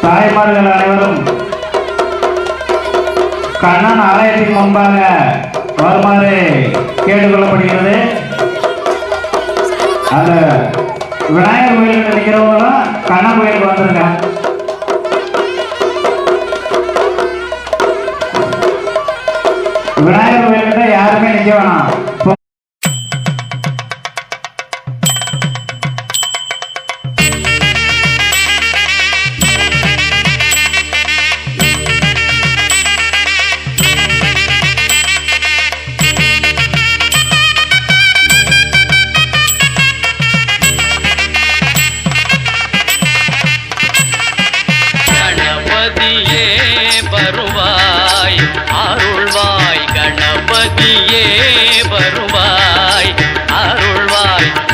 தாய்மார்கள் அனைவரும் கண்ணன் ஆலயத்தின் முன்பாக வருமாறு கேட்டுக்கொள்ளப்படுகிறது. அந்த விநாயகர் கோயிலுக்கு நிற்கிறவங்களும் கண்ணன் கோயிலுக்கு வந்துருங்க. விநாயகர் கோயிலுக்கு யாருமே நிற்க வேணாம்.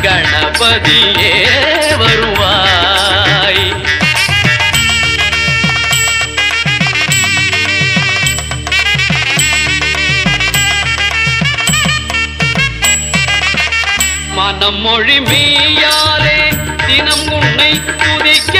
கணபதியே வருவாய். மனம் மொழி மெய்யாலே தினம் உன்னை துதிக்க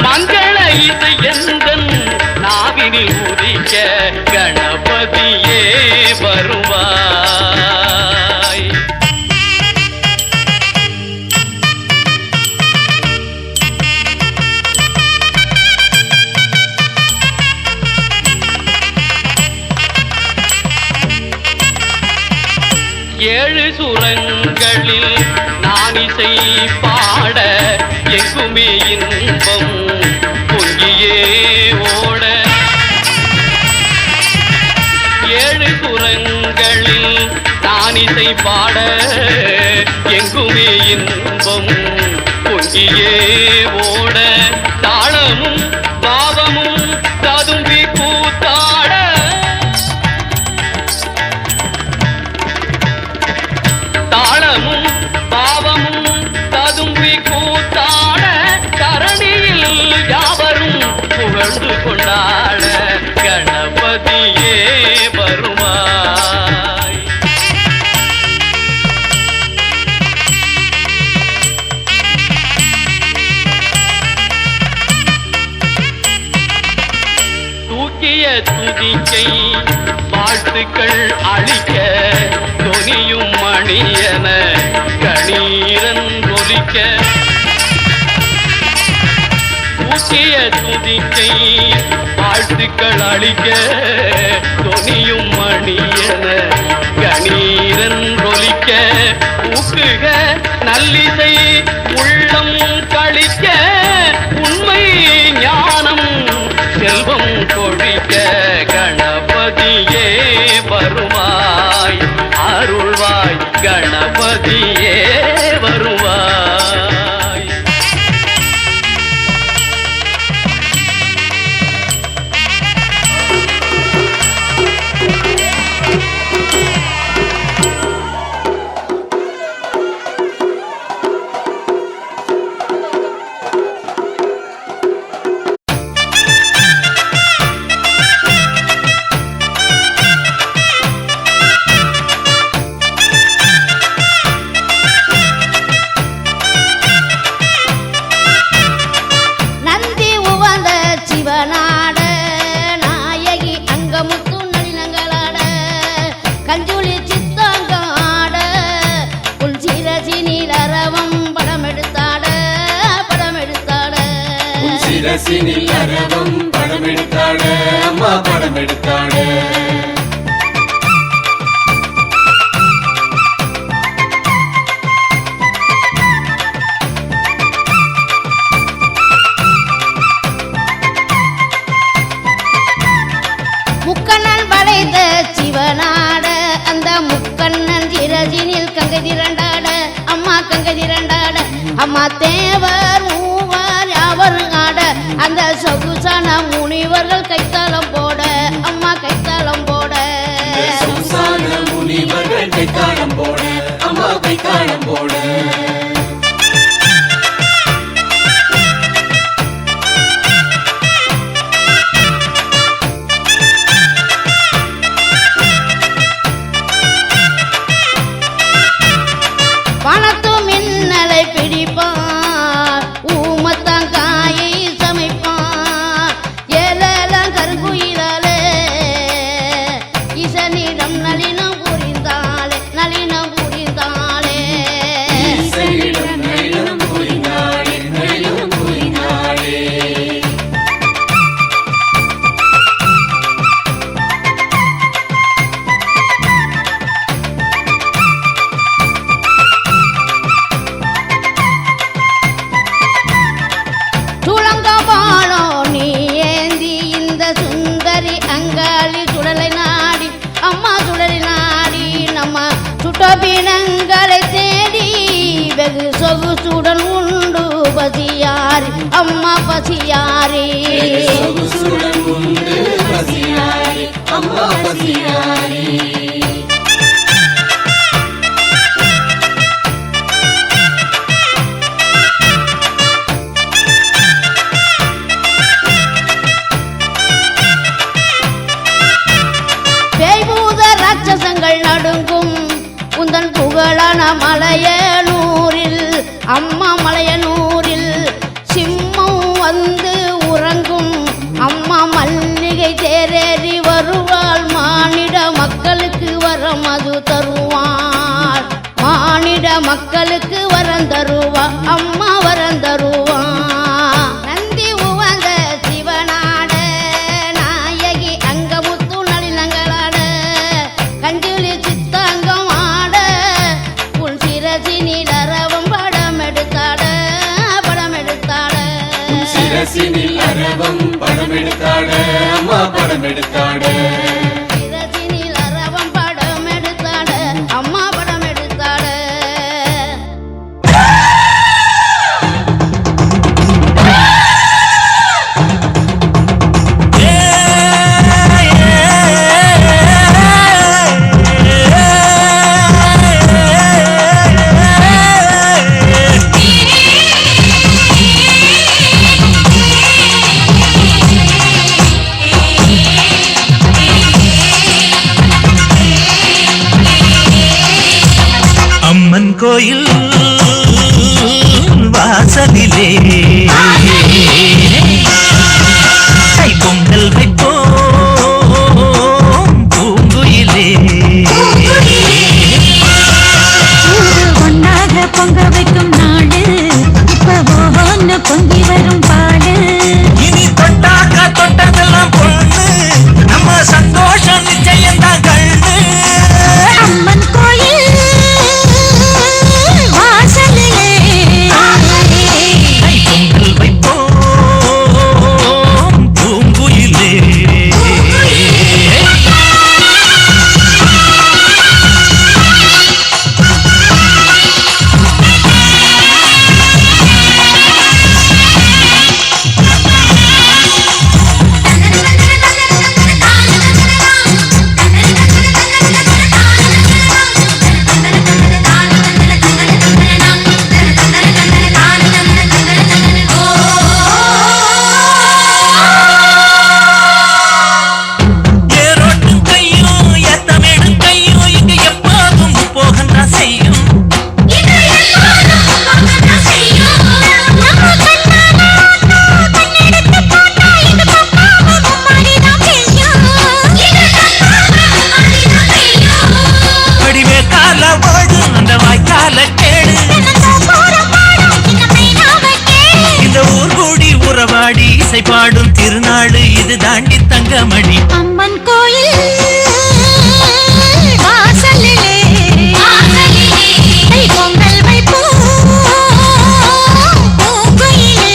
மங்கள இது எந்தன் நாவினில் உதிக்க கணபதியே வருவாய். ஏழு சுரங்களில் நான் இசை பாட எங்குமே இன்பம் பொங்கியே ஓட. ஏழு சுரங்களில் நான் இசை பாட எங்குமே இன்பம் பொங்கியே ஓட. தாளமும் பாவமும் ததும்பி கூத்தாட. தாளமும் பாவமும் ததும்பி கூத்தாட. தரணியில் யாவரும் புகழ்ந்து கொண்டாட கணபதியே வருவாய். தூக்கிய துதிக்கை வாழ்த்துக்கள் அளிக்க தொனியும் மணியன கணீரன் ஒலிக்க. தூக்கிய துதிக்கை வாழ்த்துக்கள் அளிக்க தொனியும் மணியன கணீரன் ஒலிக்க. ஊக்குக நல்லிசை உள்ளம் கழிக்க. உண்மை ஞானம் செல்வம் கொழிக்க கணபதியே வருவாய். அருள்வாய் கணபதியே வருவாய். சிரசினில் அரவம் படமெடுத்தாட அம்மா படமெடுத்தாட. முக்கண்ணன் படைத்த சிவனாட அந்த முக்கண்ணன் சிரசினில் கங்கை திரண்டாட அம்மா கங்கை திரண்டாட. அம்மா தேவர் மூவர் யாவரும் ஆட அந்த சொகுசான முனிவர்கள் கைத்தாளம் போட அம்மா கைத்தாளம் போட. சொகுசான முனிவர்கள் கைத்தாளம் போட. தாளம் போட பணத்து மின்னலை பிடிப்பான் ஊமத்தங்காயை சமைப்பான் ஏழெல்லாம் கருங்குயிலாலே ஈசனிடம் நளினம் புரிந்தாளே நளினம் புரிந்தாளே ஈசனிடம் நளினம் புரிந்தாளே நளினம் புரிந்தாளே சுழங்கபாலோ நீ ஏந்தி இந்த சுந்தரி அங்காளி சுடலை நாடி அம்மா சுடலை நாடி நம்ம சுட்டபினங்களை தேடி வெகு சொகுசுடன் உண்டு பசியாரி அம்மா பசியாரி சொகுசுடன் உண்டு பசியாரி அம்மா பசியாரி பேய்பூத ராட்சசங்கள் நடுங்கும் உந்தன் புகழான மலையனூரில் அம்மா மலையனூரில் சிம்மம் வந்து உறங்கும் அம்மா மல்லிகை தேரேறி வருவாள் மானிட மக்களுக்கு வரம் அது தருவாள் மானிட மக்களுக்கு வரம் தருவா அம்மா வரம் தருவா நந்தி உவந்த சிவனாட நாயகி அங்கமுத்து நளினங்களாட கஞ்சுளி சித்தாங்கம் ஆட உன் சிரசினில் அரவம் படம் எடுத்தாட சிரசினில் அரவம் படம் எடுத்தாட அம்மா படம் எடுத்தாட சிரசினில் அரவம் படம் எடுத்தாட அம்மா படம் எடுத்தாட அம்மன் கோயில் வாசலிலே பொங்கல் வைப்போம் பூங்குயிலே ஒன்னாக பொங்க வைக்கும் நாடு இப்ப ஒன்னு பொங்கி வரும் பாடு இனி தொட்டாக்க தொட்டதெல்லாம் பொண்ணு நம்ம சந்தோஷம் நிச்சயம்தான் கண்ணு அம்மன் கோயில் வாசலிலே பொங்கல் வைப்போம் பூங்குயிலே ஏரோட்டும் கையும் ஏத்தமிடும் கையும் இங்கு எப்போதும் போகன்றா செய்யும் வடிவே கால ஓடும் அந்த வாய்க்கால கேடு இந்த ஊர் கூடி உறவாடி இசை பாடும் திருநாடு இது தாண்டி தங்கமணி அம்மன் கோயில் வாசலிலே பொங்கல் வைப்போம் பூங்குயிலே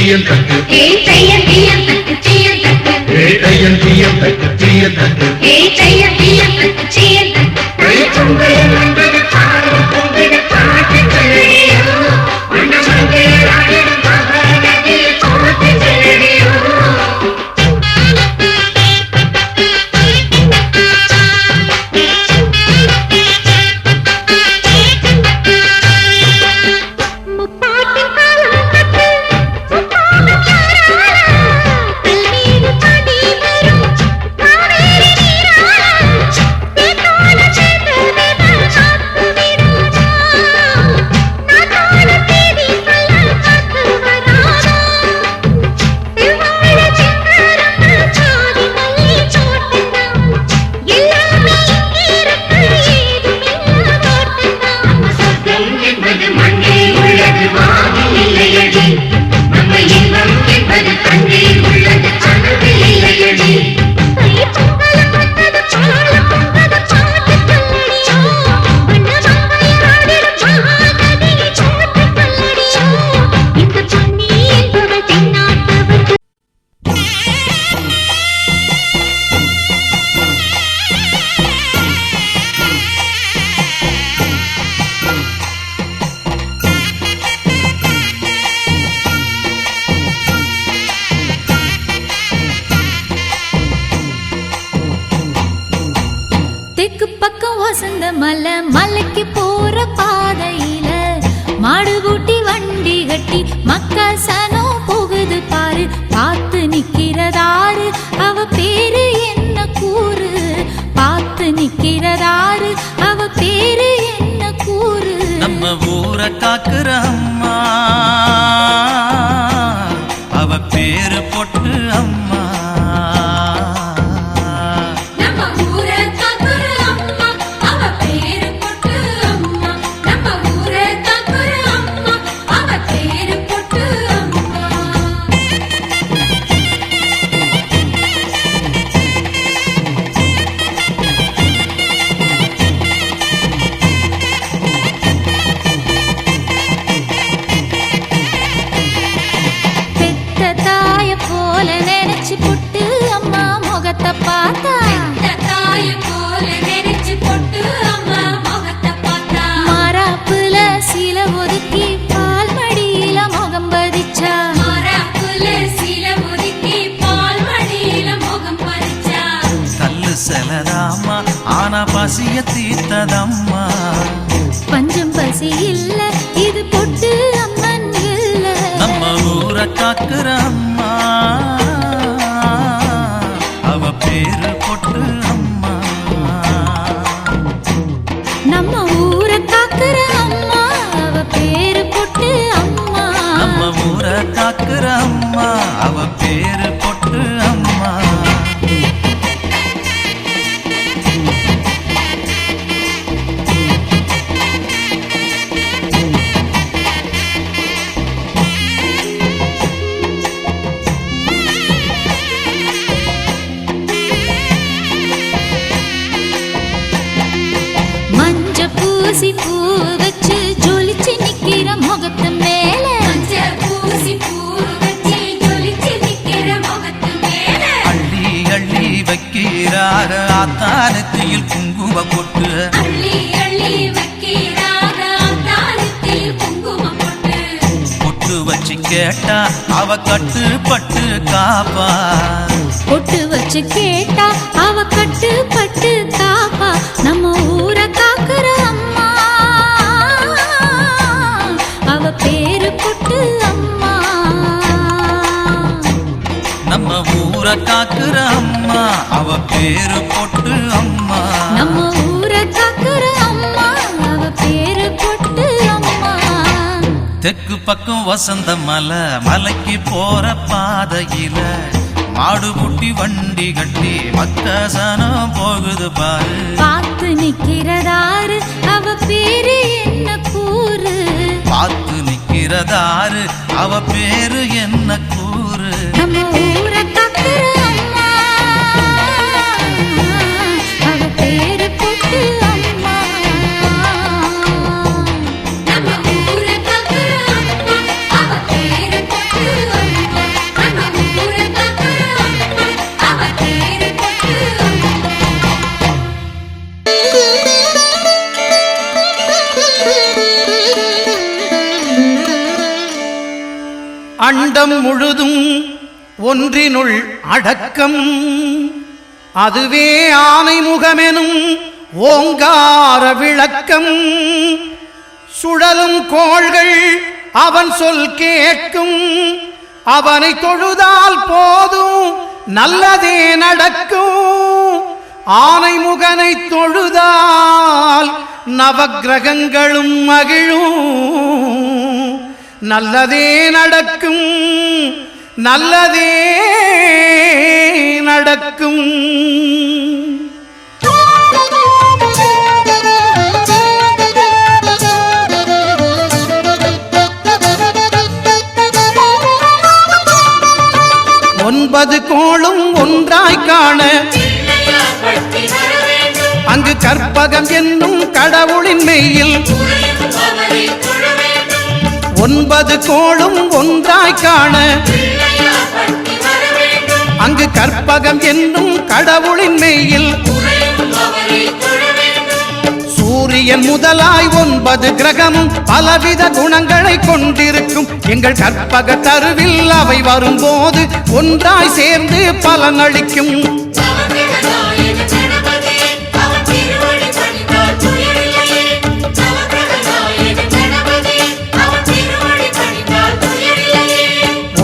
தீயன் தட்டு தையன் தீயன் தட்டு சீயன் தட்டு தையன் தீயன் தட்டு தீயன் தட்டு தையன் தீயன் தட்டு சீயன் தட்டு மலை மலைக்கு போற பாதையில மாடு பூட்டி வண்டி கட்டி மக்கா சனம் போகுது பாரு பார்த்து நிக்கிறதாரு அவ பேரு என்ன கூறு பார்த்து நிக்கிறதாரு அவ பேரு என்ன கூறு நம்ம ஊரை காக்குற அம்மா அவ பேரு பொட்டு அம்மா செலதாமா ஆனா பசிய தீர்த்ததம்மா பஞ்சம் பசி இல்ல இது பொட்டு அம்மன் இல்ல நம்ம ஊரை காக்குற அம்மா அவ பேரு பொட்டு அம்மா நம்ம ஊரை காக்குற அம்மா அவ பேரு பொட்டு அம்மா நம்ம ஊரை காக்குற அம்மா அவ பேரு பொட்டு அம்மா பூசி பூ வச்சு ஜொலிச்சு நிக்கிற முகத்து மேல பூசி பூ வச்சு ஜொலிச்சு நிக்கிற முகத்து மேல அள்ளி அள்ளி வைக்கிறாக ஆத்தானத்தில் குங்கும பொட்டு அள்ளி அள்ளி வைக்கிறாக ஆத்தானத்தில் குங்கும பொட்டு பொட்டு வச்சு கேட்டா அவ கட்டுப்பட்டு காப்பா பொட்டு வச்சு கேட்டா அவ கட்டுப்பட்டு காப்பா நம்ம ஊரை காக்குற அம்மா அவ பேரு பொட்டு அம்மா நம்ம ஊரை காக்குற அம்மா அவ பேரு பொட்டு அம்மா நம்ம ஊரை காக்குற அம்மா அவ பேரு பொட்டு அம்மா தெற்கு பக்கம் வசந்த மலை மலைக்கு போற பாதையில மாடு பூட்டி வண்டி கட்டி மக்கசனம் போகுது பாரு பார்த்து நிக்கிறதாரு அவ பேரு என்ன கூறு பார்த்து நிக்கிறதாரு அவ பேரு என்ன கூறு நம்ம ஊரை காக்குற அம்மா அவ பேரு பொட்டு அம்மா நம்ம ஊரை காக்குற அம்மா அவ பேரு பொட்டு அம்மா அண்டம் முழுதும் ஒன்றினுள் அடக்கம் அதுவே ஆனை முகமெனும் ஓங்கார விளக்கம் சுழலும் கோள்கள் அவன் சொல் கேட்கும் அவனை தொழுதால் போதும் நல்லதே நடக்கும் ஆனை முகனை தொழுதால் நவக்கிரகங்களும் மகிழும் நல்லதே நடக்கும் நல்லதே நடக்கும் ஒன்பது கோளும் ஒன்றாய் காண அங்கு கற்பகம் என்னும் கடவுளின் மெய்யில் ஒன்பது கோளும் ஒன்றாய் காண அங்கு கற்பகம் என்னும் கடவுளின் மெய்யில் சூரியன் முதலாய் 9 கிரகமும் பலவித குணங்களை கொண்டிருக்கும் எங்கள் கற்பக தருவில் அவை வரும்போது ஒன்றாய் சேர்ந்து பலனளிக்கும்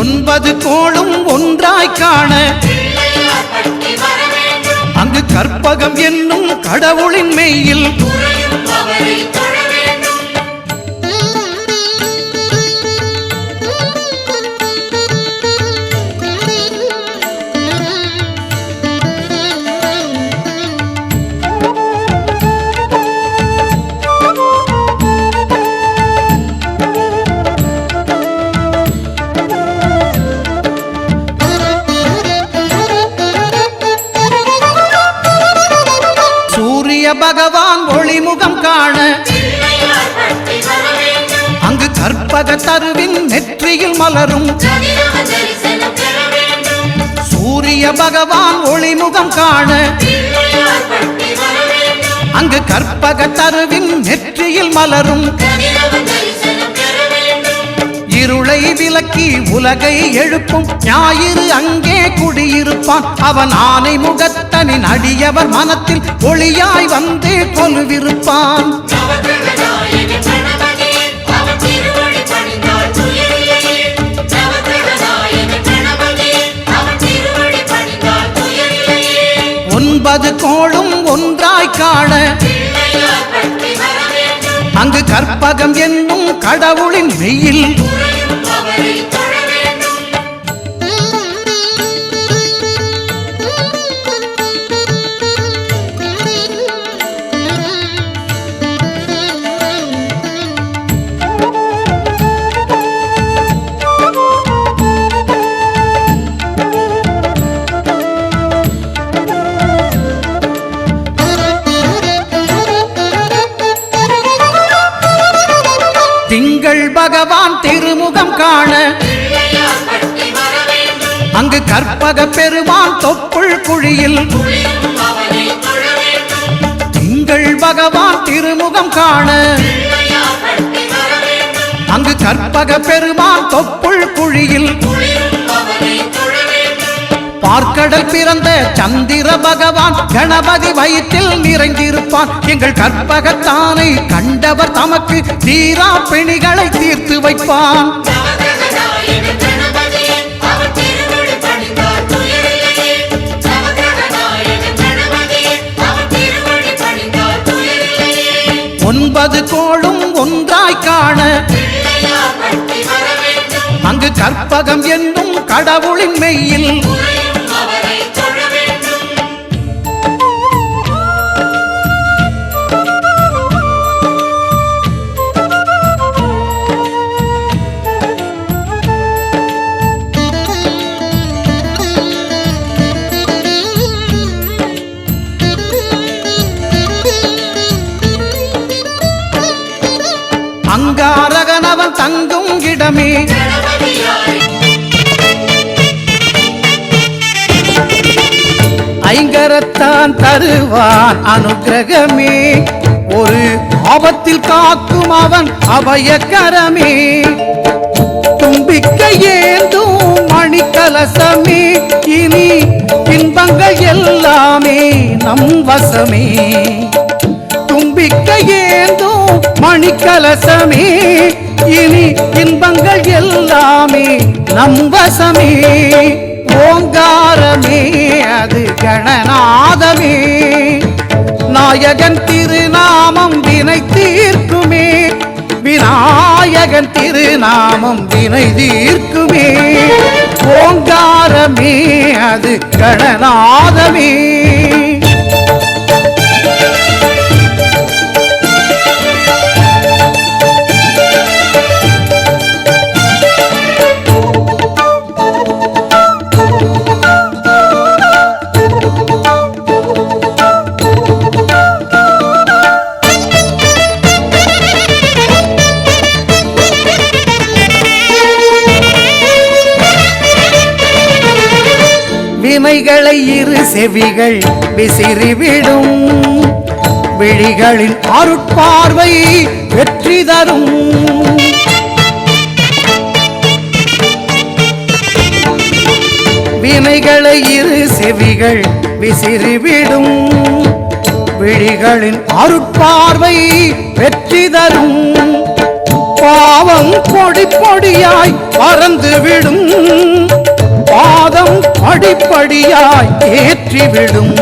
ஒன்பது கோளும் ஒன்றாய் காண அங்கு கற்பகம் என்னும் கடவுளின் மெய்யில் பகவான் ஒளிமுகம் காண அங்கு கற்பக தருவின் நெற்றியில் மலரும் சூரிய பகவான் ஒளிமுகம் காண அங்கு கற்பக தருவின் நெற்றியில் மலரும் இருளை விலக்கி உலகை எழுப்பும் ஞாயிறு அங்கே குடியிருப்பான் அவன் ஆனை முகத்தனின் அடியவர் மனத்தில் ஒளியாய் வந்து கொலுவிருப்பான் ஒன்பது கோளும் ஒன்றாய் காண அங்கு கற்பகம் என்னும் கடவுளின் மெய்யில் திங்கள் பகவான் திருமுகம் காண அங்கு கற்பக பெருமான் தொப்புள் குழியில் திங்கள் பகவான் திருமுகம் காண அங்கு கற்பக பெருமான் தொப்புள் குழியில் பார்க்கடல் பிறந்த சந்திர பகவான் கணபதி வயிற்றில் நிறைந்திருப்பான் எங்கள் கற்பகத்தானை கண்டவர் தமக்கு தீரா பிணிகளை தீர்த்து வைப்பான் ஒன்பது கோளும் ஒன்றாய் காண அங்கு கற்பகம் என்னும் கடவுளின் மெய்யில் அங்காரகனவன் தங்கும் இடமே ஐங்கரத்தான் தருவான் அனுக்கிரகமே ஒரு ஆபத்தில் காக்கும் அவன் அபயக்கரமே தும்பிக்கையே கலசமே இனி இன்பங்கள் எல்லாமே நம் வசமே தும்பிக்கை ஏந்தும் மணிக்கலசமே இனி இன்பங்கள் எல்லாமே நம் வசமே ஓங்காரமே அது கணநாதமே நாயகன் திருநாமம் வினை தீர்க்குமே விநாயகன் திருநாமம் வினை தீர்க்குமே ஓங்காரமே அது கணநாதமே வினைகளை இரு செவிகள் விசிறிவிடும் விழிகளின் அருட்பார்வை வெற்றி தரும் வினைகளை இரு செவிகள் விசிறிவிடும் விழிகளின் அருட்பார்வை வெற்றி தரும் பாவம் பொடி பொடியாய் பறந்துவிடும் பாதம் படிப்படியாய் ஏற்றிவிடும்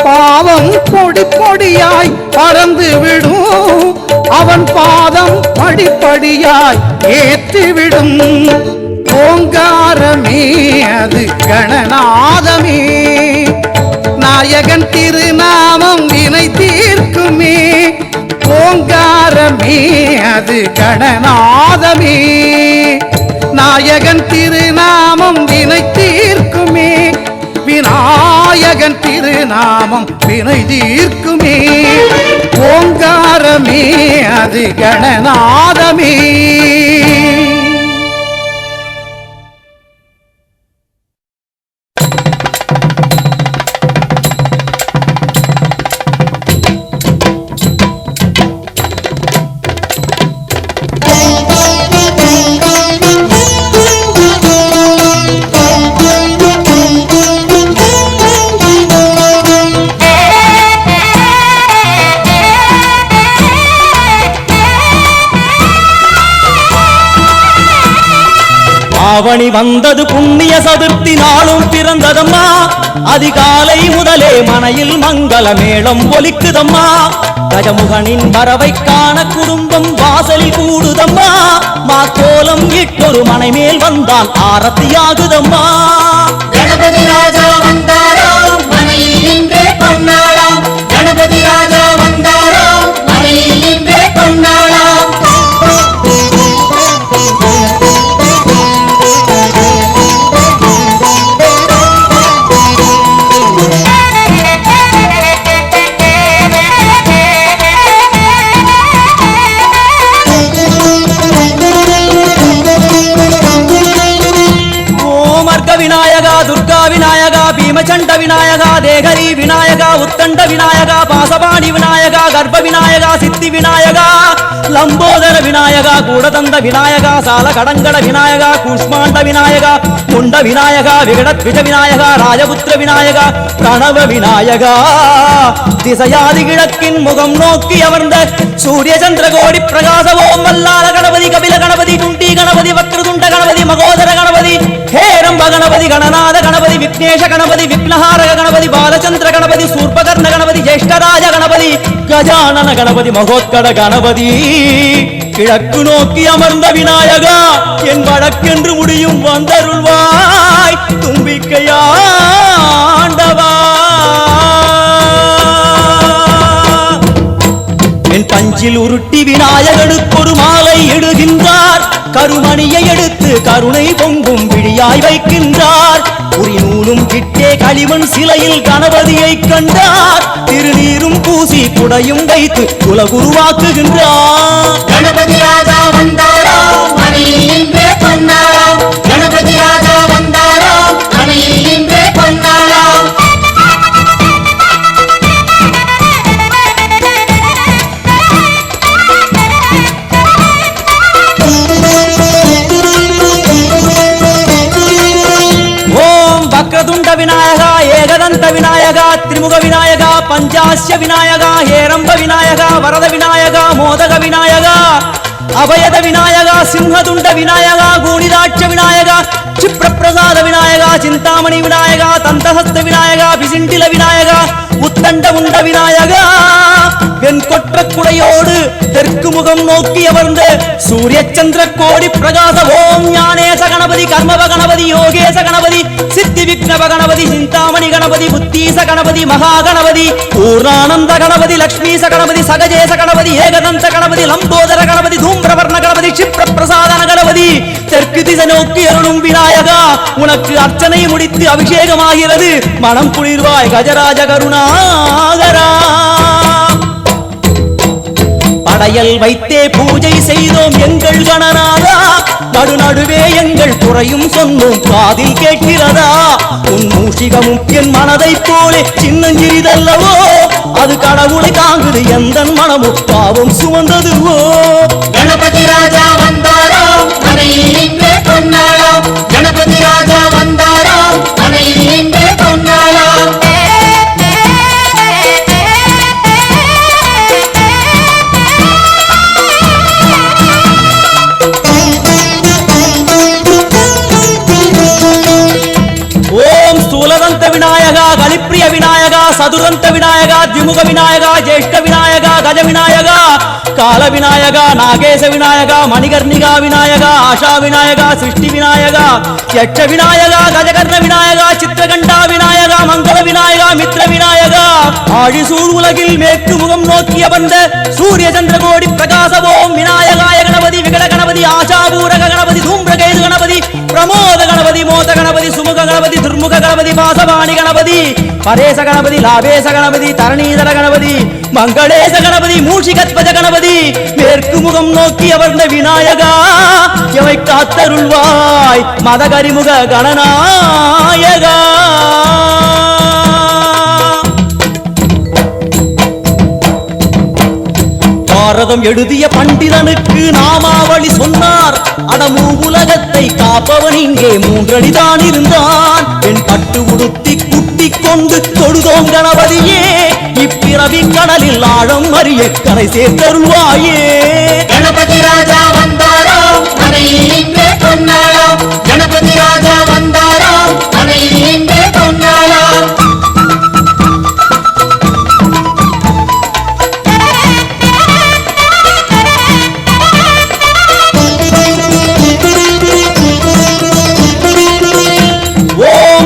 பாவம் பொடி பொடியாய் பறந்துவிடும் அவன் பாதம் படிப்படியாய் ஏற்றிவிடும் ஓங்காரமே அது கணநாதமே நாயகன் திருநாமம் வினை தீர்க்குமே ஓங்காரமே அது கணநாதமே நாயகன் திருநாமம் வினை தீர்க்குமே விநாயகன் திருநாமம் வினை தீர்க்குமே ஓங்காரமே அது கணநாதமே ஆவணி வந்தது புண்ணிய சதுர்த்தி நாளும் பிறந்ததம்மா அதிகாலை முதலே மனையில் மங்கள மேளம் ஒலிக்குதம்மா கஜமுகனின் வரவை காண குடும்பம் வாசலில் கூடுதம்மா மாக்கோலம் இட்டொரு மனை மேல் வந்தான் ஆரத்தியாகுதம்மா கணபதி ராஜா வந்தாராம் மனையில் இன்றே பொன்னாளாம் கணபதி ராஜா வந்தாராம் மனையில் இன்றே பொன்னாளாம் ಭೀಮಚಂಡ ವಿನಾಯಕ ದೇಗರಿ ವಿನಾಯಕ ಉತ್ತಂಡ ವಿನಾಯಕ ಪಾಸಪಾಣಿ ವಿನಾಯಕ ಗರ್ಭ ವಿನಾಯಕ ಸಿದ್ಧಿ ವಿನಾಯಕ ಲಂಬೋದರ ವಿನಾಯಕ ಕೂಡದಂದ ವಿನಾಯಕ ಸಾಲ ಕಡಂಗಡ ವಿನಾಯಕ ಕೂಷ್ಮಾಂಡ ವಿನಾಯಕ ಮುಂಡ ವಿನಾಯಕ ವಿಗಡದ್ವಿಜ ವಿನಾಯಕ ರಾಜಪುತ್ರ ವಿನಾಯಕ ಪ್ರಣವ ವಿನಾಯಕ திசையாதி கிழக்கின் முகம் நோக்கி அமர்ந்த சூரிய சந்திர கோடி பிரகாசவோம் வல்லால கணபதி கபில கணபதி துண்டி கணபதி வக்ரதுண்ட கணபதி மகோதர கணபதி ஹேரம்ப கணபதி கணநாத கணபதி விக்னேஷ கணபதி விக்னஹாரக கணபதி பாலச்சந்திர கணபதி சூர்பகர்ண கணபதி ஜேஷ்டராஜ கணபதி கஜானன கணபதி மகோத்கட கணபதி கிழக்கு நோக்கி அமர்ந்த விநாயகா என் வழக்கென்று முடியும் வந்தருள்வாய் தும்பிக்கையாண்டவா என் பஞ்சில் உருட்டி விநாயகனுக்கு ஒரு மாலை இடுகின்றார் கருமணியை எடுத்து கருணை பொங்கும் விழியாய் வைக்கின்றார் உரி நூலும் கிட்டே களிமண் சிலையில் கணபதியை கண்டார் திருநீரும் பூசி குடையும் வைத்து குலகுருவாக்குகின்றார் கணபதி ராஜா வந்தாராம் மனையில் இன்றே பொன்னாளாம் கணபதி ராஜா வந்தாராம் மனையில் இன்றே பொன்னாளாம் விநாயகா திரிமுக விநாயகா பஞ்சாஸ்ய விநாயகா ஹேரம்ப விநாயகா வரத விநாயகா மோதக விநாயகா அபயத விநாயகா சிம்ஹதுண்ட விநாயகா கூணிதாட்ச விநாயகா க்ஷிப்ரபிரசாத விநாயகா சிந்தாமணி விநாயகா தந்தஹஸ்த விநாயகா பிசிண்டில விநாயகா உத்தண்ட உண்ட விநாயகா வெண்கொற்ற குடையோடு தெற்கு முகம் நோக்கி அமர்ந்து சூரிய சந்திர கோடி பிரகாச ஓம் ஞானேச கணபதி கர்மவ கணபதி யோகேச கணபதி சித்தி விக்னவ கணபதி சிந்தாமணி கணபதி புத்தீச கணபதி மகா கணபதி பூர்ணானந்த கணபதி லக்ஷ்மீச கணபதி சகஜேச கணபதி ஏகதந்த கணபதி லம்போதர கணபதி தூம்பிரவர்ண கணபதி க்ஷிப்ர பிரசாதன கணபதி தெற்கு திசை நோக்கி அருளும் விநாயகா உனக்கு அர்ச்சனை முடித்து அபிஷேகமாகிறது மனம் குளிர்வாய் கஜராஜ கருணாகரா படையல் வைத்தே பூஜை செய்தோம் எங்கள் கணநாதா நடுநடுவே எங்கள் குறையும் சொன்னோம் காதில் கேட்கிறதா உன் மூஷிகமும் என் மனதை போலே சின்னஞ்சிறிதல்லவோ அது கடவுளை தாங்குது எந்த மனமும் பாவம் சுமந்ததுவோ கணபதி ராஜா வந்தாரோ மனையில் இன்றே பொன்னாளாம் கணபதி ராஜா வந்தாரோ மனையில் இன்றே பொன்னாளாம் ஓம் ஸ்தூலதந்த விநாயகா கலிப்பிரிய விநாயகா சதுரந்த விநாயகா திமுக விநாயகா ஜேஷ்ட விநாயகா கஜ விநாயகா கால விநாயகா நாகேச விநாயகா மணிகர்ணிகா விநாயகா ஆஷா விநாயகா சிருஷ்டி விநாயகா யட்ச விநாயகா கஜகர்ண விநாயகா சித்திரகண்டா விநாயகா மங்கள விநாயகா மித்ர விநாயகா ஆழிசூழ் உலகில் மேற்கு முகம் நோக்கிய வந்த சூரிய சந்திரகோடி பிரகாச ஓம் விநாயகாய கணபதி விகட கணபதி ஆசாபூரக கணபதி தூம்பிரகேது கணபதி பிரமோத கணபதி மோத கணபதி சுமுக கணபதி துர்முக கணபதி பாசவாணி கணபதி பரேச கணபதி லாபேச கணபதி தரணீதர கணபதி மங்களேச கணபதி மூஷிகத்வஜ கணபதி மேற்கு முகம் நோக்கி அமர்ந்த விநாயகா எவை காத்தருள்வாய் மதகரிமுக கணநாயகா பாரதம் எழுதிய பண்டிதனுக்கு நாமாவளி சொன்னார் அடமூ உலகத்தை காப்பவன் இங்கே மூன்றடிதான் இருந்தான் என் பட்டு உடுத்தி குட்டி கொண்டு தொழுதோம் கணபதியே இப்பிறவி கடலில் ஆழம் அறிய கரை சேர்த்தருள்வாயே கணபதி ராஜா வந்தாரோ மனையில் இன்றே பொன்னாளாம் கணபதி ராஜா வந்தாரோ மனையில் இன்றே பொன்னாளாம்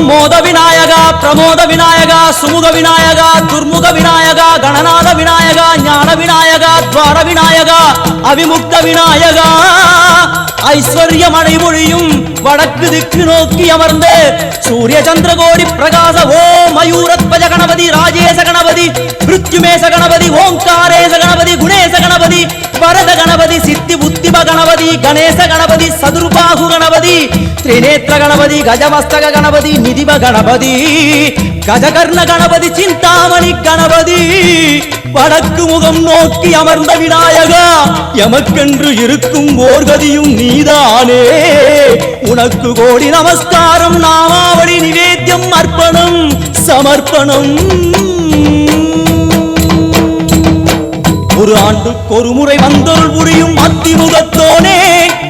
மோத விநாயகா பிரமோத விநாயகா சுமுக விநாயகா துர்முக விநாயகா கணநாத விநாயகா ஞான விநாயகா துவார விநாயகா அவிமுக்த விநாயகா ஐஸ்வர்ய மழைமொழியும் வடக்கு திக்கு நோக்கி அமர்ந்து சூரிய சந்திரகோடி பிரகாச ஓம் மயூரத்வஜ கணபதி ராஜேச கணபதி மிருத்யுமேச கணபதி ஓங்காரேச கணபதி குணேச கணபதி வரத கணபதி சித்தி புத்திப கணபதி கணேச கணபதி சதுர்பாகு கணபதி திரிநேத்திர கணபதி கஜமஸ்தக கணபதி நிதிப கணபதி கஜகர்ண கணபதி சிந்தாமணி கணபதி வடக்கு முகம் நோக்கி அமர்ந்த விநாயகா எமக்கென்று இருக்கும் ஓர்கதியும் நீதானே உனக்கு கோடி நமஸ்காரம் நாமாவளி நிவேத்தியம் அர்ப்பணம் சமர்ப்பணம் ஒரு ஆண்டுக்கு ஒரு முறை வந்தருள் புரியும் அத்திமுகத்தோனே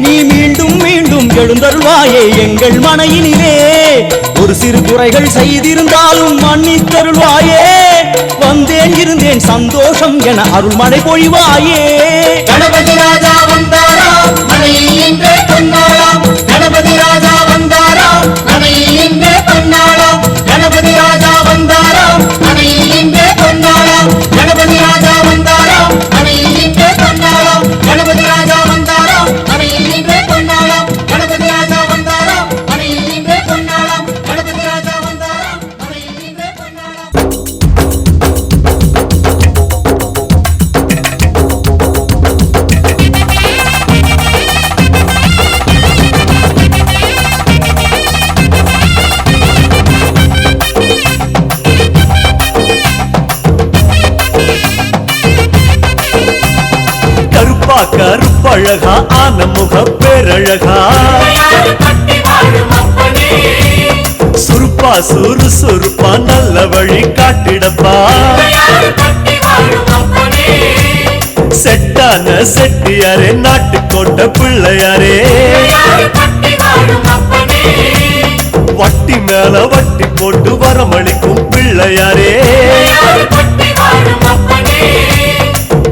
நீ மீண்டும் மீண்டும் எழுந்தருள்வாயே எங்கள் மனையினிலே ஒரு சிறு குறைகள் செய்திருந்தாலும் மன்னித்தருள்வாயே வந்தேன் இருந்தேன் சந்தோஷம் என அருள்மழை பொழிவாயே கணபதி ராஜா வந்தாரோ மனையில் இன்றே பொன்னாளாம் கணபதி ராஜா வந்தாரோ மனையில் இன்றே பொன்னாளாம் கணபதி ராஜா வந்தாரோ மனையில் இன்றே பொன்னாளாம் கணபதி ராஜா வந்தாரோ மனையில் இன்றே பொன்னாளாம் கணபதி ராஜா வந்தாரோ மனையில் இன்றே பொன்னாளாம் கணபதி ராஜா வந்தாரோ மனையில் இன்றே பொன்னாளாம் கணபதி ராஜா வந்தாரோ மனையில் இன்றே பொன்னாளாம் கருப்பா கருப்பழகா ஆன முக பேரழகா சுருப்பா சுறுசுறுப்பா நல்ல வழி காட்டிடப்பா செட்டான செட்டியாரே நாட்டுக்கோட்ட பிள்ளையாரே வட்டி மேல வட்டி போட்டு வரமளிக்கும் பிள்ளையாரே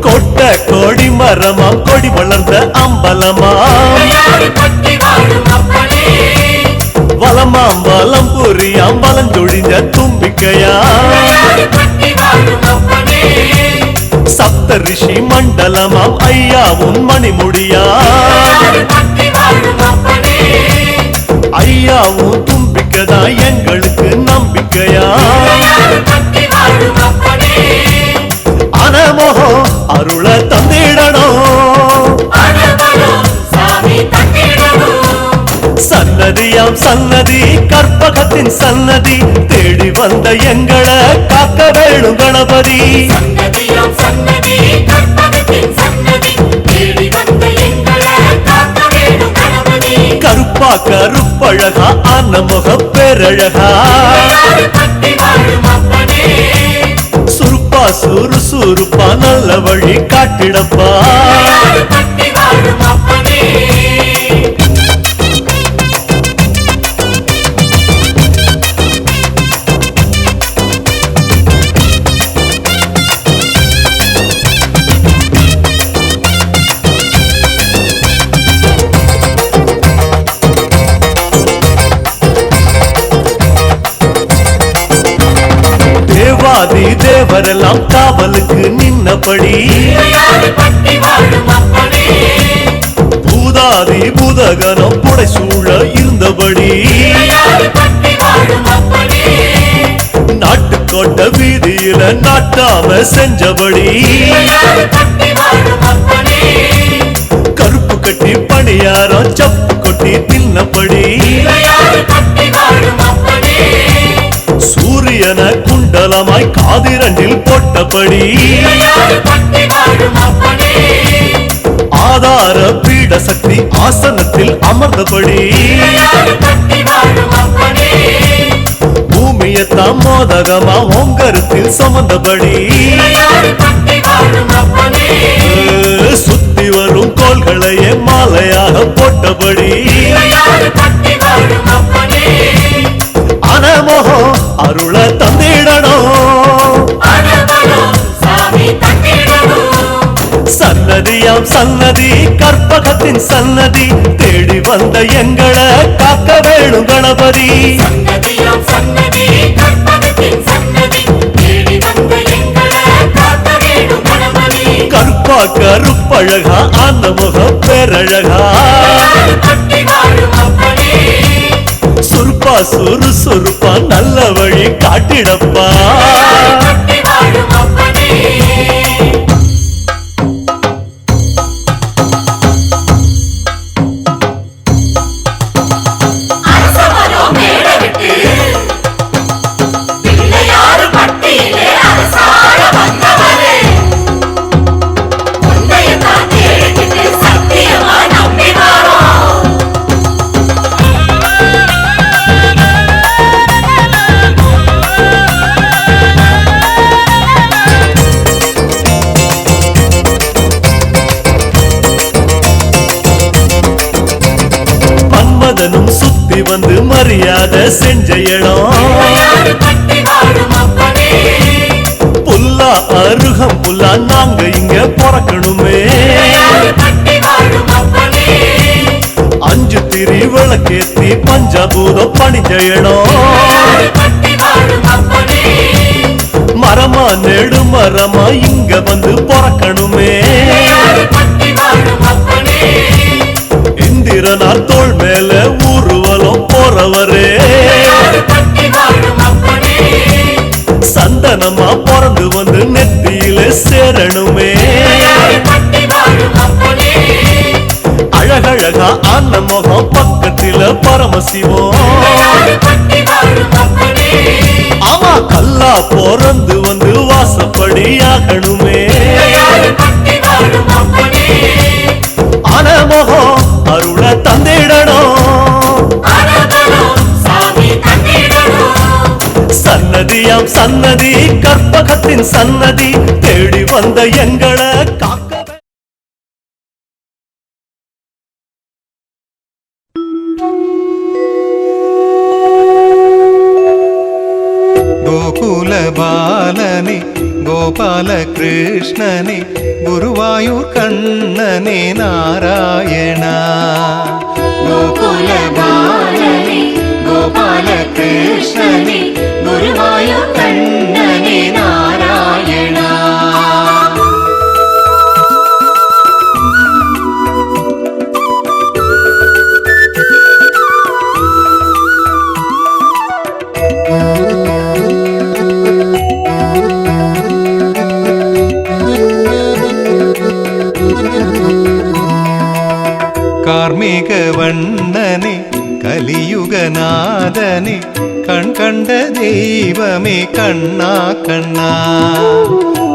கொட்ட கோடி மரமாம் கொடி வளர்ந்த அம்பலமாம் வலமாம் வலம் புரியாம் வலஞ்சொழிஞ்ச தும்பிக்கையாம் சப்த ரிஷி மண்டலமாம் ஐயாவும் மணிமுடியாம் ஐயாவும் தும்பிக்கைதா எங்களுக்கு நம்பிக்கையா அனமோகம் அருள தந்திடணும் சன்னதியாம் சன்னதி கற்பகத்தின் சன்னதி தேடி வந்த எங்களை காக்க வேணும் கணபதி கருப்பா கருப்பழகா அன்னமுக பேரழகா சுருப்பா சுறுசுறுப்பா நல்ல வழி காட்டிடப்பா தேவாதி தேவரெல்லாம் காவலுக்கு நின்னபடி பூதாதி பூதகனம் புடைசூழ இருந்தபடி நாட்டுக்கோட்ட வீதியில நாட்டாம செஞ்சபடி கருப்பு கட்டி பணியாரம் சப்பு கொட்டி தின்னபடி சூரியன குண்டலமாய் காதிரண்டில் போட்டபடி ஆதார பீட சக்தி ஆசனத்தில் அமர்ந்தபடி பூமியத்தாம் மோதகமா ஓங்கரத்தில் சுமந்தபடி சுத்தி வரும் கோள்களையே மாலையாக போட்டபடி அனமோகம் அருள தந்திடணும் சன்னதியாம் சன்னதி கற்பகத்தின் சன்னதி தேடி வந்த எங்களை காக்க வேணும் கணபதி கருப்பா கருப்பழகா அன்னமுக பேரழகா சுருப்பா சுறுசுறுப்பா நல்ல வழி காட்டிடப்பா மன்மதனும் சுத்தி வந்து மரியாதை செஞ்ச இடம் புல்லா அருகம் புல்லா நாங்க இங்க பிறக்கணுமே அஞ்சு திரி விளக்கேத்தி பஞ்சபூதம் பணிஞ்ச இடம் மரமா நெடு மரமா இங்க வந்து பிறக்கணுமே இந்திரனார் தோள் மேல ஊர்வலம் போறவரே சந்தனமா பிறந்து வந்து நெத்தியில சேரணுமே அழகழகா ஆன முகம் பக்கத்தில பரமசிவம் ஆமா கல்லா பிறந்து வந்து வாசப்படி ஆகணுமே அனமோகம் அருள தந்திடணும் அம்மனின் சன்னதி தேடி வந்த எங்களை காக்க கோகுல பாலனே கோபால கிருஷ்ணனே குருவாயூர் கண்ணனே நாராயணா கோகுல பாலனே கோபால கிருஷ்ணனே குருவாயூர் கண்ணனே நாராயணா கார்மேக வண்ணனே கலியுகநாதனே கண் கண்ட தெய்வமே கண்ணா கண்ணா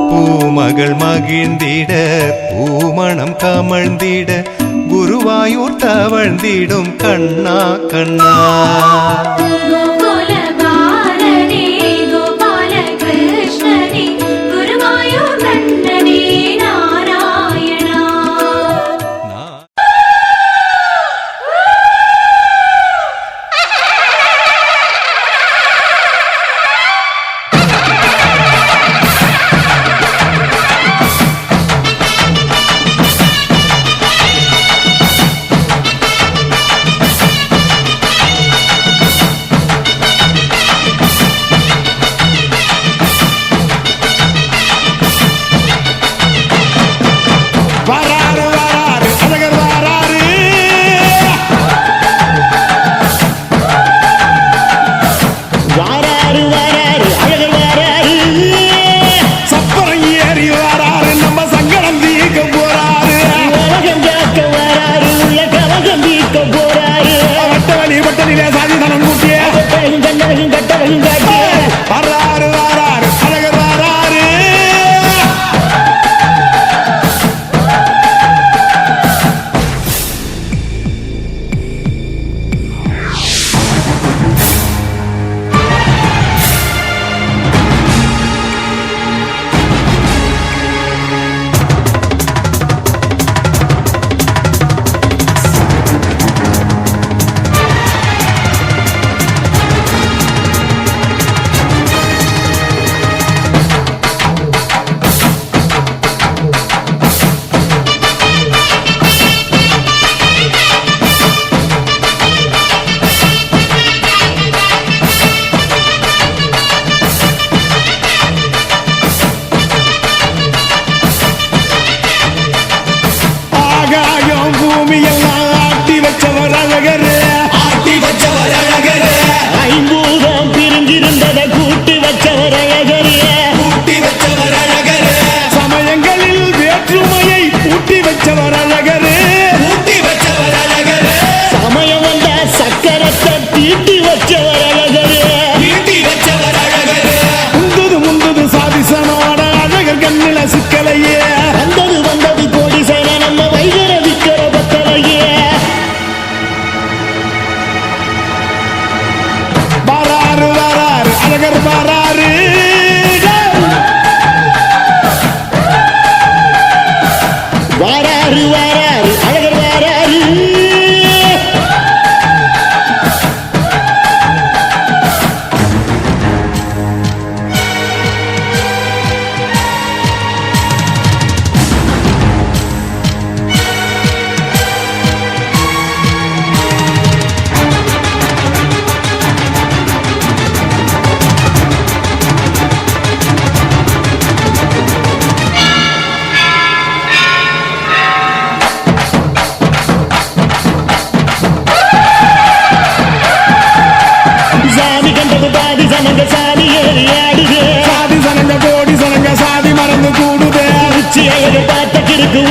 பூமகள் மகிழ்ந்திட பூமணம் கமழ்ந்திட குருவாயூர் தவழ்ந்திடும் கண்ணா கண்ணா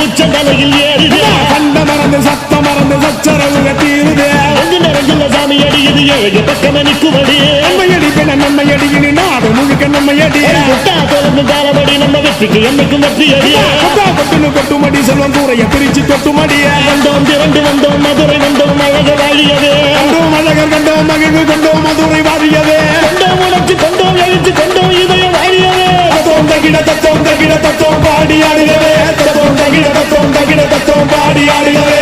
உச்சந்தலையில் ஏறுதே கண்ட மறந்து சத்த மறந்து சச்சரவுக தீருதே நிறைஞ்சுள்ள சாமி அடியுது ஏழு பக்கம் நிற்குமடி நம்மையடி பெண நம்மையடியினி நாடு முழுக்க நம்மையடி கொட்டா தொடர்ந்து காலமடி நம்ம வெற்றிக்கு என்னைக்கும் வெற்றி அடி கொட்டா கொட்டுன்னு கொட்டுமடி செல்வம் தூரைய பிரிச்சு கொட்டுமடிய வந்தோம் திரண்டு வந்தோம் மதுரை வந்தோம் அழக வாழியவே கண்டோம் அழகர் கண்டோம் மகிழ்வு கொண்டோம் மதுரை வாழியவே கொண்டோம் உணர்ச்சி கொண்டோம் எழுச்சி கொண்டோம் இதய வாழியவே தத்துவம் பாடி ஆடுகிறே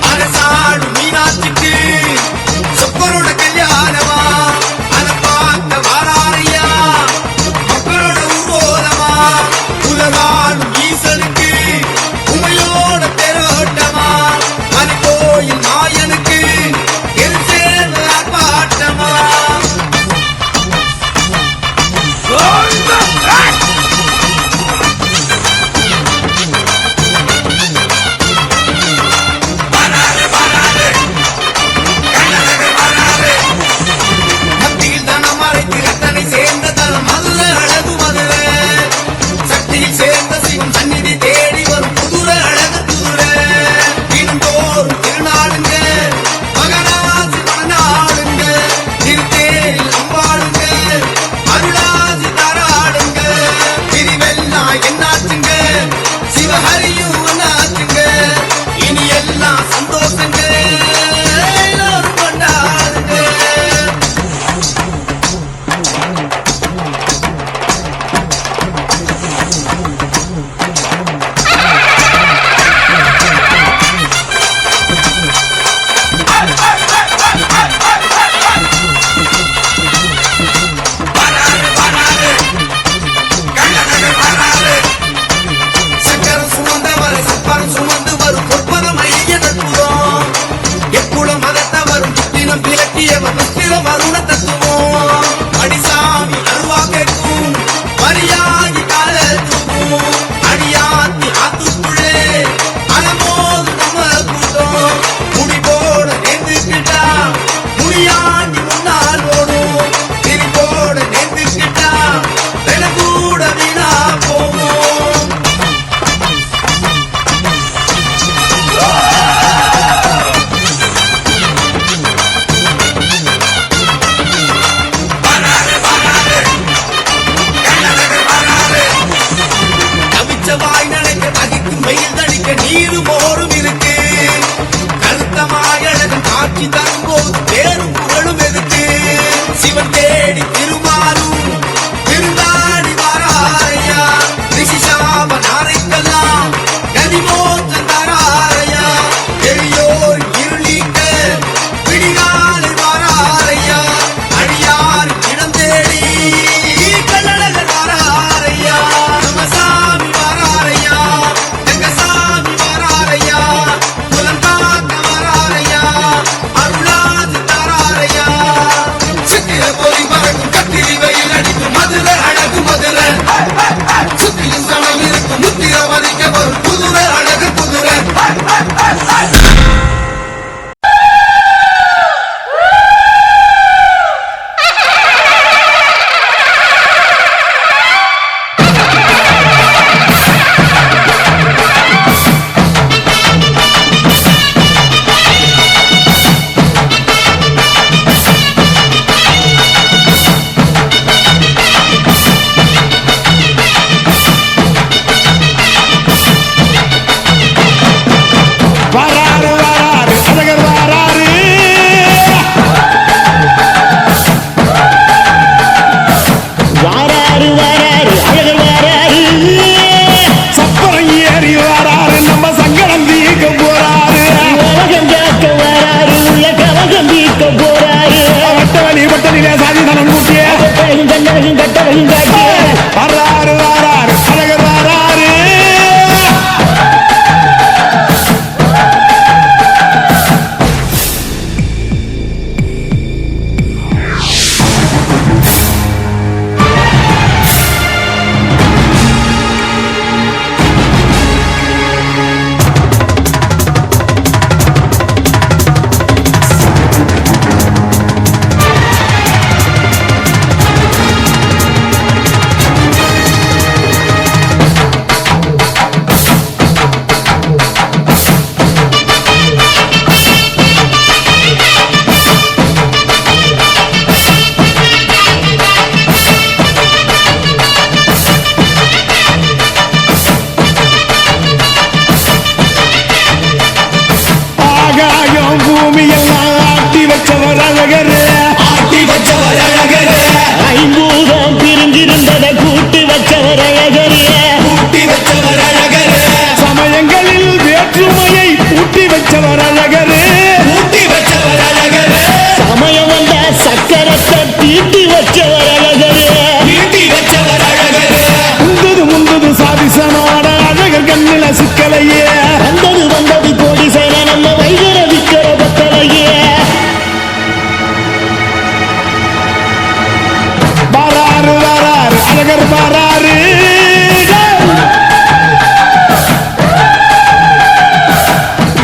அரசாடு மீனாட்சிக்கு சொப்பனோட கல்யாணமா அதை பார்க்க வாராரையா மக்களோட ஊர்வலமா உலகாடும் ஈசனுக்கு உமையோட பெரோட்டமா மணி கோயில் மாயனுக்கு எரிசேர்ந்த ஆர்ப்பாட்டமா அருள்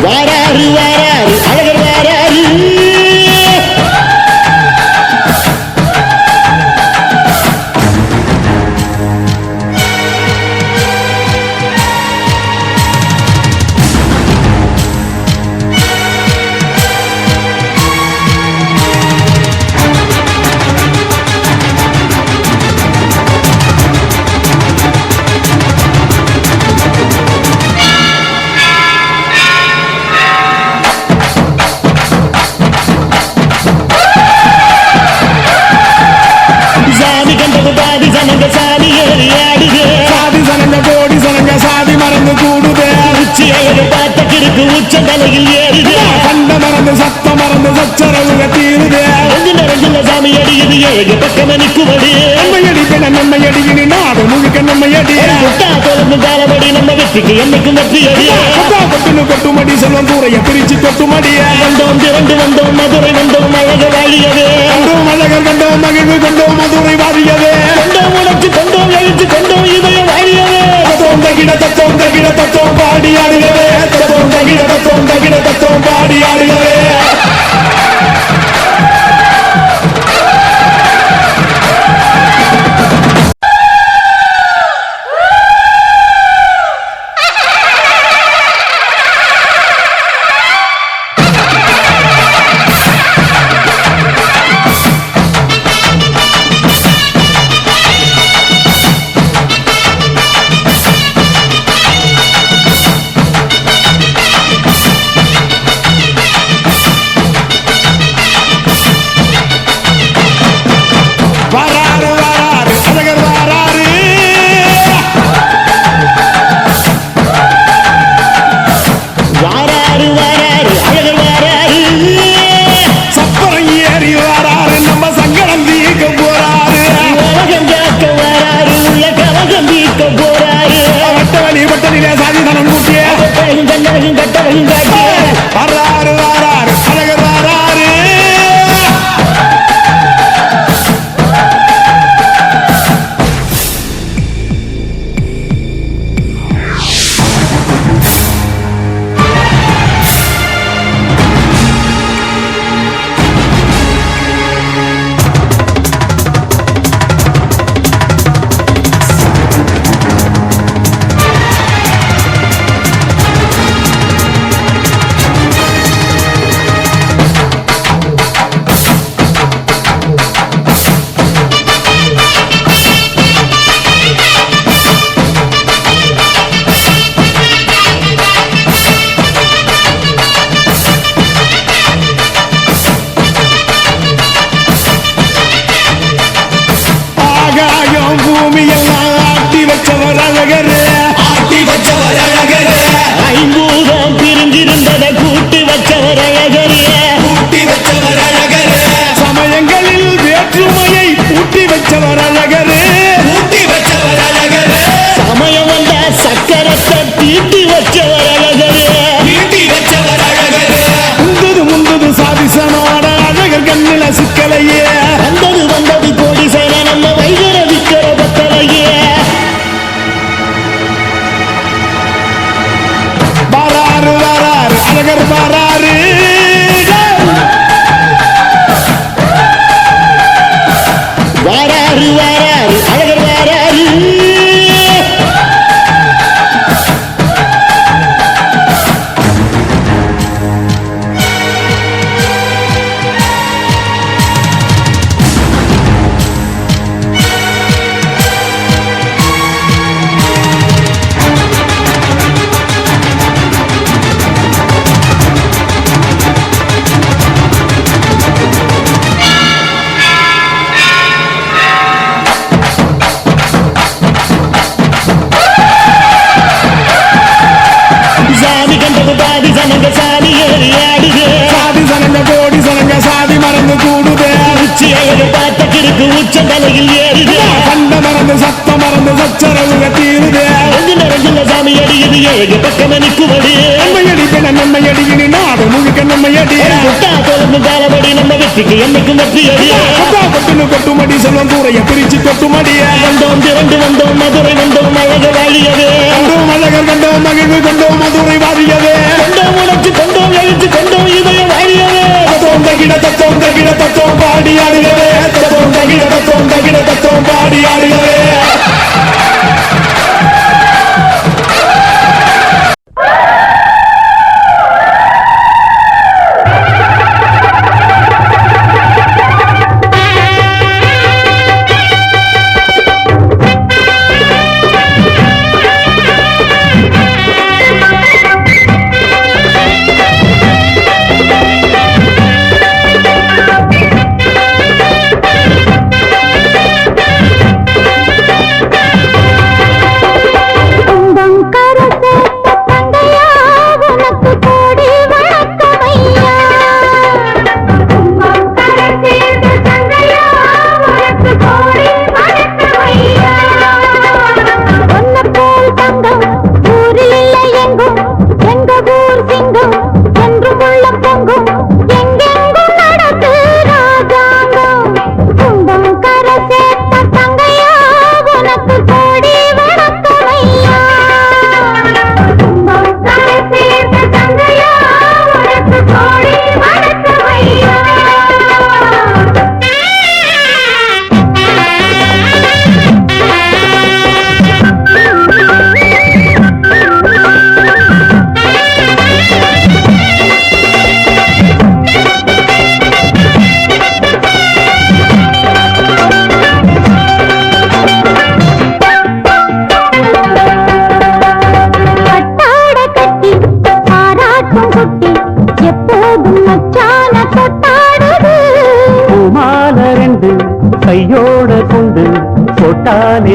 வாராரு வாராரு அழகர் வாராரு சாதி ஏறி ஆடுது சாதி சனங்க கோடி சனங்க சாதி மறந்து கூடுது உச்சி அழகு பார்த்த கிறுக்கு உச்ச தலையில் ஏறுது கண்ட மறந்து சத்த மறந்து சச்சரவுக தீருது ரெண்டு நிறைஞ்சுள்ள சாமி அடியுது ஏழு பக்கம் நிற்குவது நம்மை அடிப்பன நம்மை அடியினி நாடு முழுக்க நம்மை அடி கொட்டா தொடர்ந்து காலமடி நம்ம வெற்றிக்கு என்னைக்கும் வெற்றி அடி கொட்டா கொட்டுன்னு கொட்டுமடி செல்வம் கூரைய பிரிச்சு கொட்டுமடிய வந்தோம் திரண்டு வந்தோம் மதுரை வந்தோம் அழக வாழியது வந்தோம் அழகர் கண்டோம் மகிழ்வு கொண்டோம் மதுரை வாழியது கொண்டோம் உணர்ச்சி கொண்டோம் எழுச்சி கொண்டோம் இதய வாழியது தத்தோம் தகிட தத்தோம் பாடி ஆடுகிறே தத்தோம் தகிட தத்தோம் பாடி ஆடுகிறே உச்ச தலையில் ஏறுது கண்ட மறந்து சத்த மறந்து சச்சரவுக தீருது ரெண்டு நிறைஞ்சுள்ள சாமி அடியுது ஏழு பக்கம் நிற்குவது நம்மை அடிப்பன நம்மை அடியினி நாடு முழுக்க நம்மை அடி கொட்டா தொடர்ந்து காலமடி நம்ம வெற்றிக்கு என்னைக்கும் வெற்றி அடி கொட்டா கொட்டுன்னு கொட்டுமடி செல்வம் கூரைய பிரிச்சு கொட்டுமடிய வந்தோம் திரண்டு வந்தோம் மதுரை வந்தோம் அழக வாழியது கண்டோம் அழகர் கண்டோம் மகிழ்வு கொண்டோம் மதுரை வாழியது கொண்டோம் உணர்ச்சி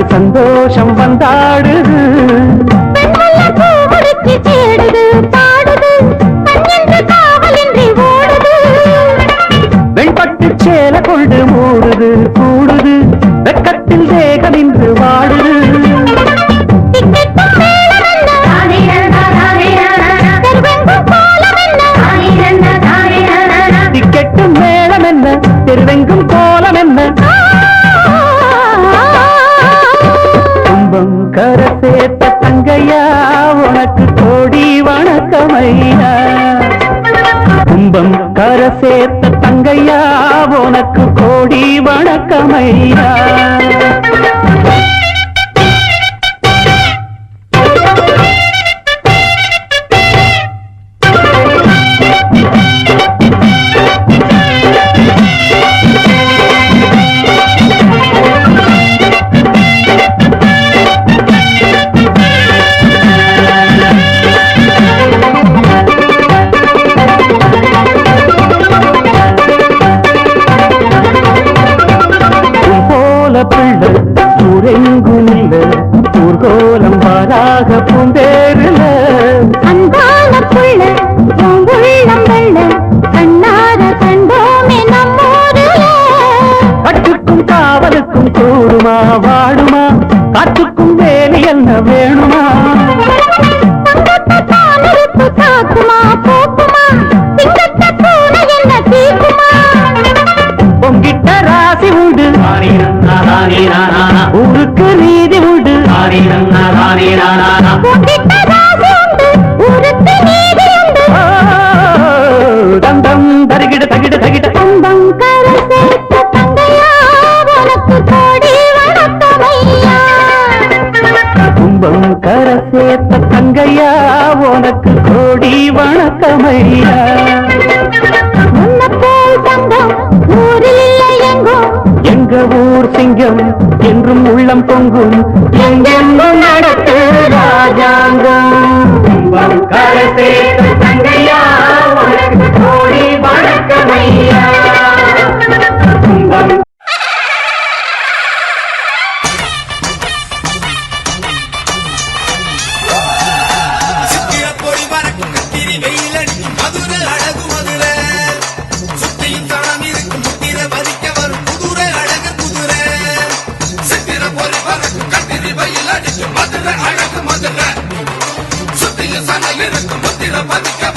சந்தோஷம் வந்தாடுது தேடுது பாடுது கண்ணென்று காவலின்றி ஓடுது வெண்பட்டு சேல கொண்டு மூடுது கூடுது வெக்கத்தில் தேகம் இன்று வாடுது டிக்கெட்டும் மேளம் என்ன தெருவெங்கும் கோலம் என்ன கும்பம் கரை சேர்த்த தங்கையா உனக்கு கோடி வணக்கமையா கும்பம் கரை சேர்த்த தங்கையா உனக்கு கோடி வணக்கமையா ஊர்கோலம் வாராக பூந்தேருல அன்பான புள்ள உள்ளம் வெள்ள கண்ணார கண்டோமே நம்மூருல கட்டுக்கும் காவலுக்கும் கூடுமா வாடுமா காட்டுக்கும் வேலி என்ன வேணுமா காக்குமா போக்குமா சிங்கத்த பூனை என்ன தீக்குமா பொங்கிட்ட ராசி உண்டு ஊருக்கு நீதி உண்டு தந்தம் தருகிட தகிட தகிட தந்தம் கரை சேர்த்த தங்கையா உனக்கு கோடி வணக்கமையா கும்பம் கரை சேர்த்த தங்கையா உனக்கு கோடி வணக்கமையா உன்னை போல் தங்கம் ஊரில் இல்லை எங்கும் எங்க ஊர் சிங்கம் என்றும் உள்ளம் பொங்கும் எங்கெங்கும் நடத்து ராஜாங்கம் கும்பம் கரை சேர்த்த தங்கையா உனக்கு கோடி வணக்கமையா கும்பம் மதுரை அழகு மதுரை சுத்திய சனையில் இருக்கும் முத்திர பதிக்க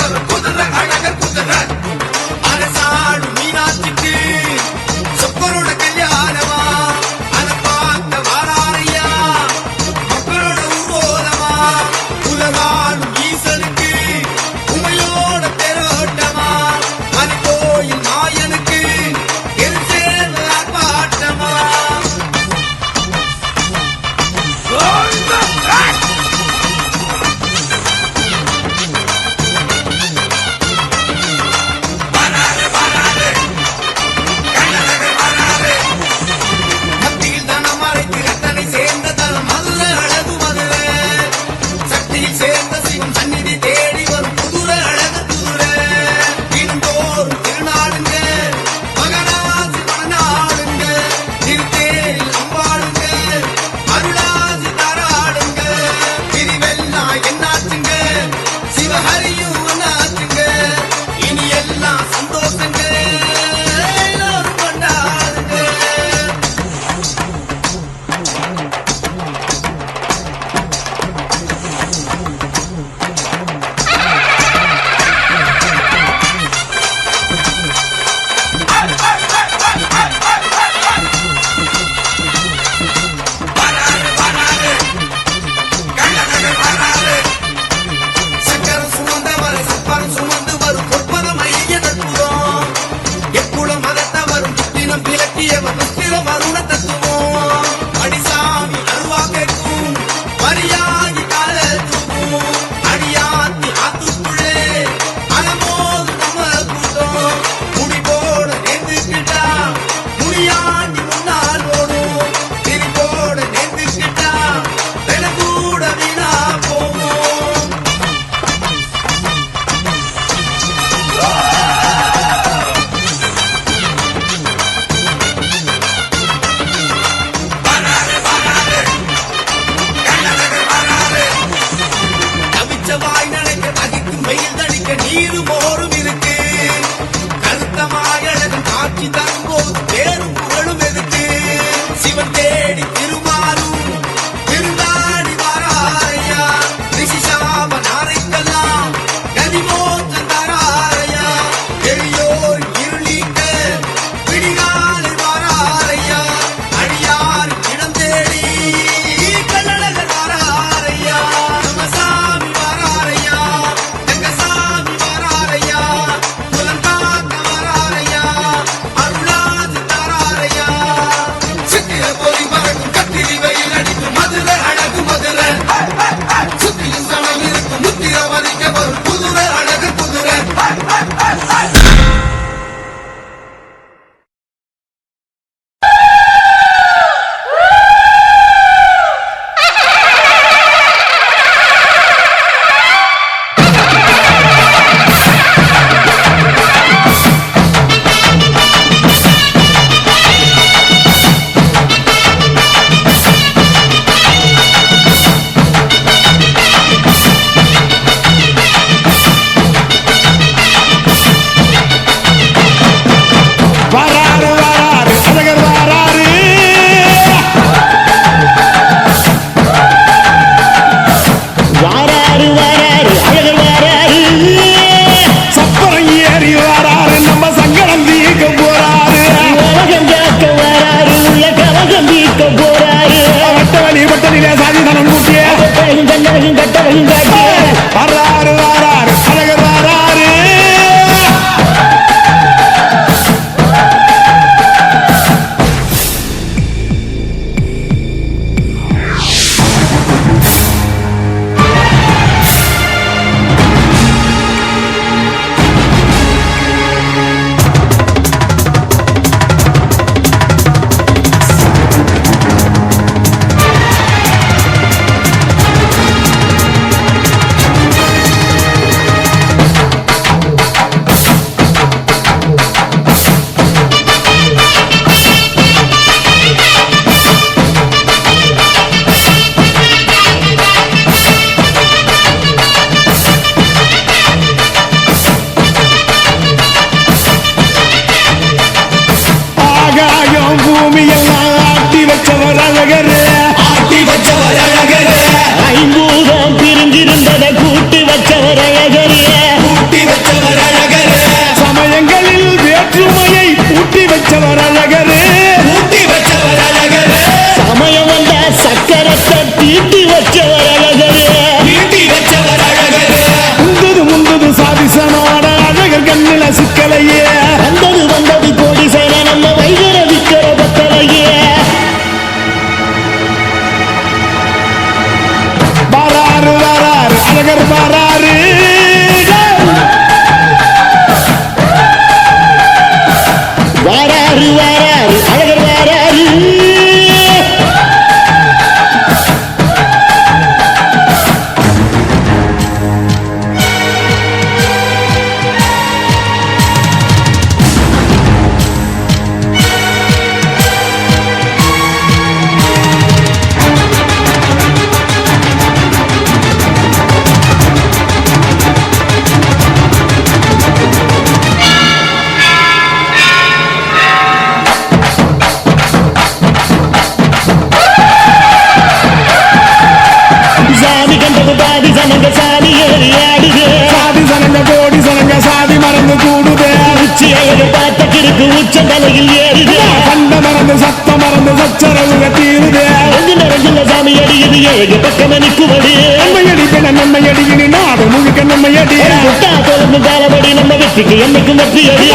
நிற்குமடி நம்மையடி பெண நம்மையடி இனி நாடு முழுக்க நம்மையடி முட்டா தொடர்ந்து காலபடி நம்ம வெற்றிக்கு என்னைக்கும் வெற்றி அடி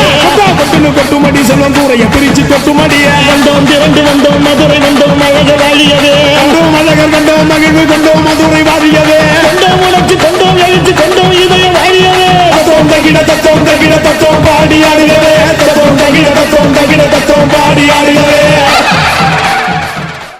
கொட்டுமடி செல்வம் கூறைய பிரிச்சு கொட்டுமடிய வந்தோம் திரண்டு வந்த